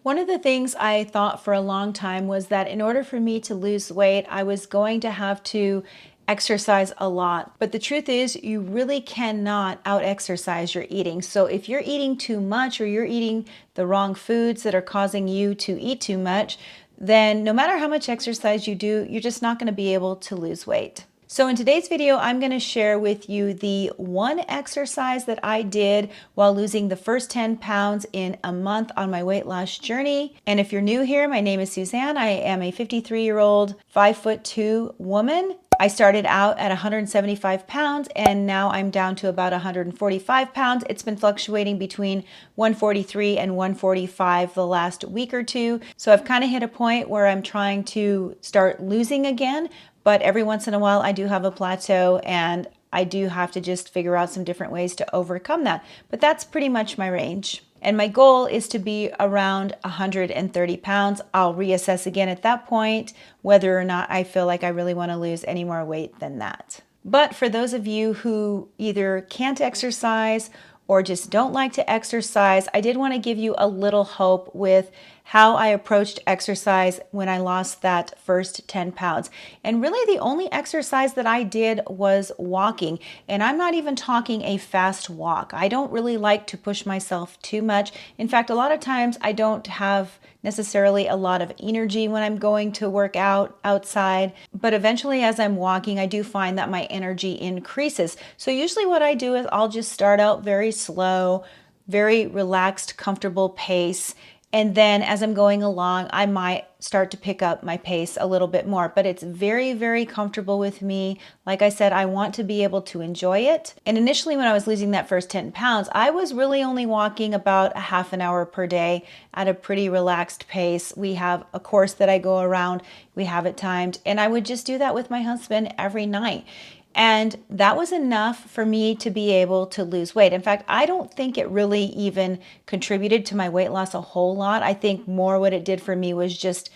One of the things I thought for a long time was that in order for me to lose weight, I was going to have to exercise a lot. But the truth is, you really cannot out exercise your eating. So if you're eating too much or you're eating the wrong foods that are causing you to eat too much, then no matter how much exercise you do, you're just not going to be able to lose weight. So in today's video, I'm going to share with you the one exercise that I did while losing the first 10 pounds in a month on my weight loss journey. And if you're new here, my name is Susanne. I am a 53-year-old, 5'2" woman. I started out at 175 pounds and now I'm down to about 145 pounds. It's been fluctuating between 143 and 145 the last week or two. So I've kind of hit a point where I'm trying to start losing again, but every once in a while I do have a plateau and I do have to just figure out some different ways to overcome that. But that's pretty much my range. And my goal is to be around 130 pounds. I'll reassess again at that point whether or not I feel like I really want to lose any more weight than that. But for those of you who either can't exercise or just don't like to exercise, I did want to give you a little hope with how I approached exercise when I lost that first 10 pounds. And really the only exercise that I did was walking. And I'm not even talking a fast walk. I don't really like to push myself too much. In fact, a lot of times I don't have necessarily a lot of energy when I'm going to work out outside, but eventually as I'm walking, I do find that my energy increases. So usually what I do is I'll just start out very slow, very relaxed, comfortable pace. And then as I'm going along, I might start to pick up my pace a little bit more, but it's very, very comfortable with me. Like I said, I want to be able to enjoy it. And initially when I was losing that first 10 pounds, I was really only walking about a half an hour per day at a pretty relaxed pace. We have a course that I go around, we have it timed, and I would just do that with my husband every night. And that was enough for me to be able to lose weight. In fact, I don't think it really even contributed to my weight loss a whole lot. I think more what it did for me was just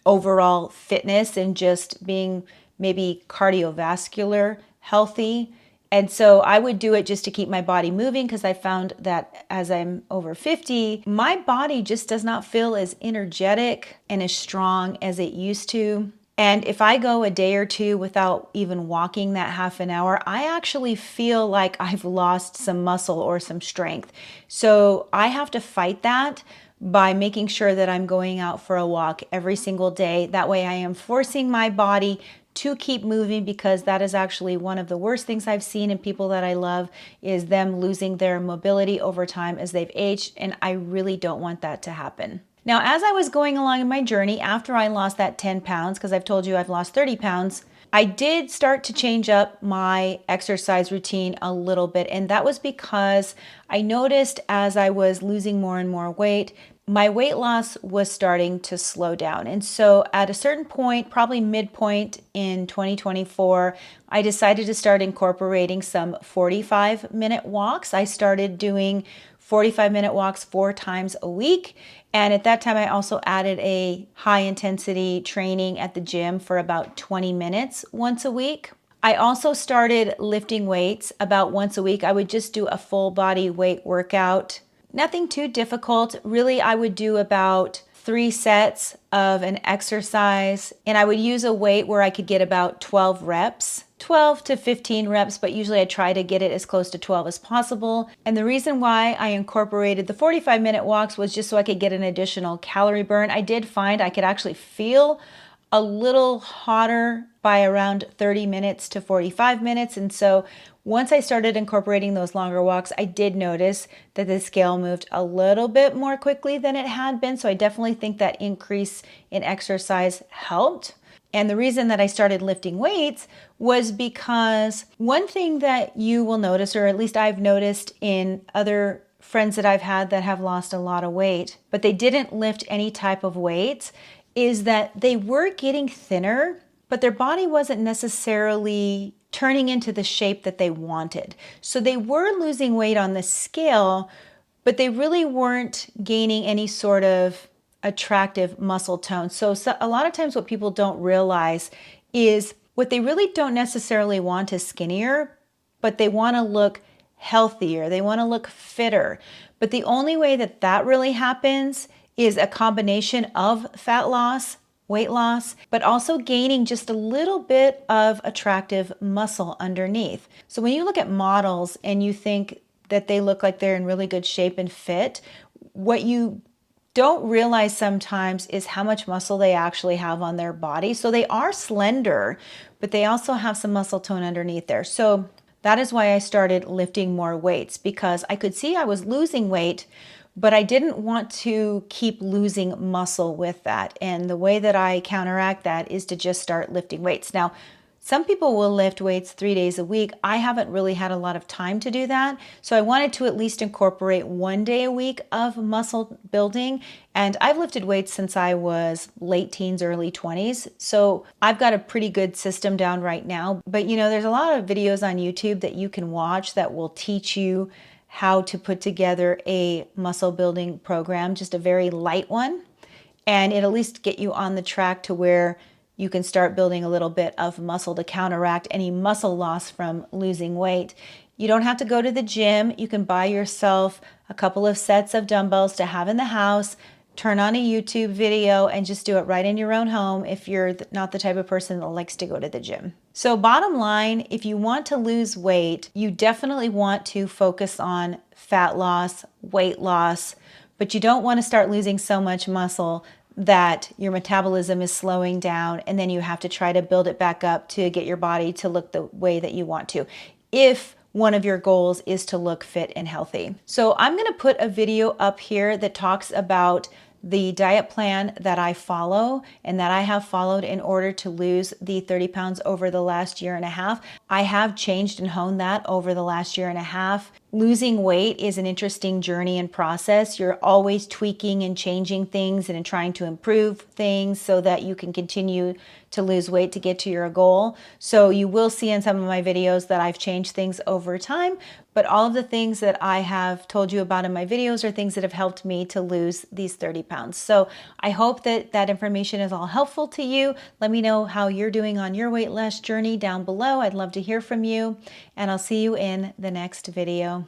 overall fitness and just being maybe cardiovascular healthy. And so I would do it just to keep my body moving because I found that as I'm over 50, my body just does not feel as energetic and as strong as it used to. And if I go a day or two without even walking that half an hour, I actually feel like I've lost some muscle or some strength. So I have to fight that by making sure that I'm going out for a walk every single day. That way I am forcing my body to keep moving, because that is actually one of the worst things I've seen in people that I love, is them losing their mobility over time as they've aged. And I really don't want that to happen. Now, as I was going along in my journey, after I lost that 10 pounds, because I've told you I've lost 30 pounds, I did start to change up my exercise routine a little bit. And that was because I noticed as I was losing more and more weight, my weight loss was starting to slow down. And so at a certain point, probably midpoint in 2024, I decided to start incorporating some 45-minute walks. I started doing 45-minute walks 4 times a week. And at that time, I also added a high intensity training at the gym for about 20 minutes once a week. I also started lifting weights about once a week. I would just do a full body weight workout. Nothing too difficult. Really, I would do about 3 sets of an exercise, and I would use a weight where I could get about 12 reps. 12 to 15 reps, but usually I try to get it as close to 12 as possible. And the reason why I incorporated the 45-minute walks was just so I could get an additional calorie burn. I did find I could actually feel a little hotter by around 30 minutes to 45 minutes. And so once I started incorporating those longer walks, I did notice that the scale moved a little bit more quickly than it had been. So I definitely think that increase in exercise helped. And the reason that I started lifting weights was because one thing that you will notice, or at least I've noticed in other friends that I've had that have lost a lot of weight, but they didn't lift any type of weights, is that they were getting thinner, but their body wasn't necessarily turning into the shape that they wanted. So they were losing weight on the scale, but they really weren't gaining any sort of attractive muscle tone. So a lot of times what people don't realize is what they really don't necessarily want is skinnier, but they want to look healthier. They want to look fitter. But the only way that that really happens is a combination of fat loss, weight loss, but also gaining just a little bit of attractive muscle underneath. So when you look at models and you think that they look like they're in really good shape and fit, what you don't realize sometimes is how much muscle they actually have on their body. So they are slender, but they also have some muscle tone underneath there. So that is why I started lifting more weights, because I could see I was losing weight, but I didn't want to keep losing muscle with that. And the way that I counteract that is to just start lifting weights. Now, some people will lift weights 3 days a week. I haven't really had a lot of time to do that. So I wanted to at least incorporate 1 day a week of muscle building. And I've lifted weights since I was late teens, early 20s. So I've got a pretty good system down right now. But there's a lot of videos on YouTube that you can watch that will teach you how to put together a muscle building program, just a very light one. And it'll at least get you on the track to where you can start building a little bit of muscle to counteract any muscle loss from losing weight. You don't have to go to the gym. You can buy yourself a couple of sets of dumbbells to have in the house, turn on a YouTube video, and just do it right in your own home if you're not the type of person that likes to go to the gym. So bottom line, if you want to lose weight, you definitely want to focus on fat loss, weight loss, but you don't want to start losing so much muscle that your metabolism is slowing down and then you have to try to build it back up to get your body to look the way that you want to, if one of your goals is to look fit and healthy. So I'm going to put a video up here that talks about the diet plan that I follow and that I have followed in order to lose the 30 pounds over the last year and a half. I have changed and honed that over the last year and a half. Losing weight is an interesting journey and process. You're always tweaking and changing things and trying to improve things so that you can continue to lose weight to get to your goal. So you will see in some of my videos that I've changed things over time, but all of the things that I have told you about in my videos are things that have helped me to lose these 30 pounds. So I hope that that information is all helpful to you. Let me know how you're doing on your weight loss journey down below. I'd love to hear from you, and I'll see you in the next video.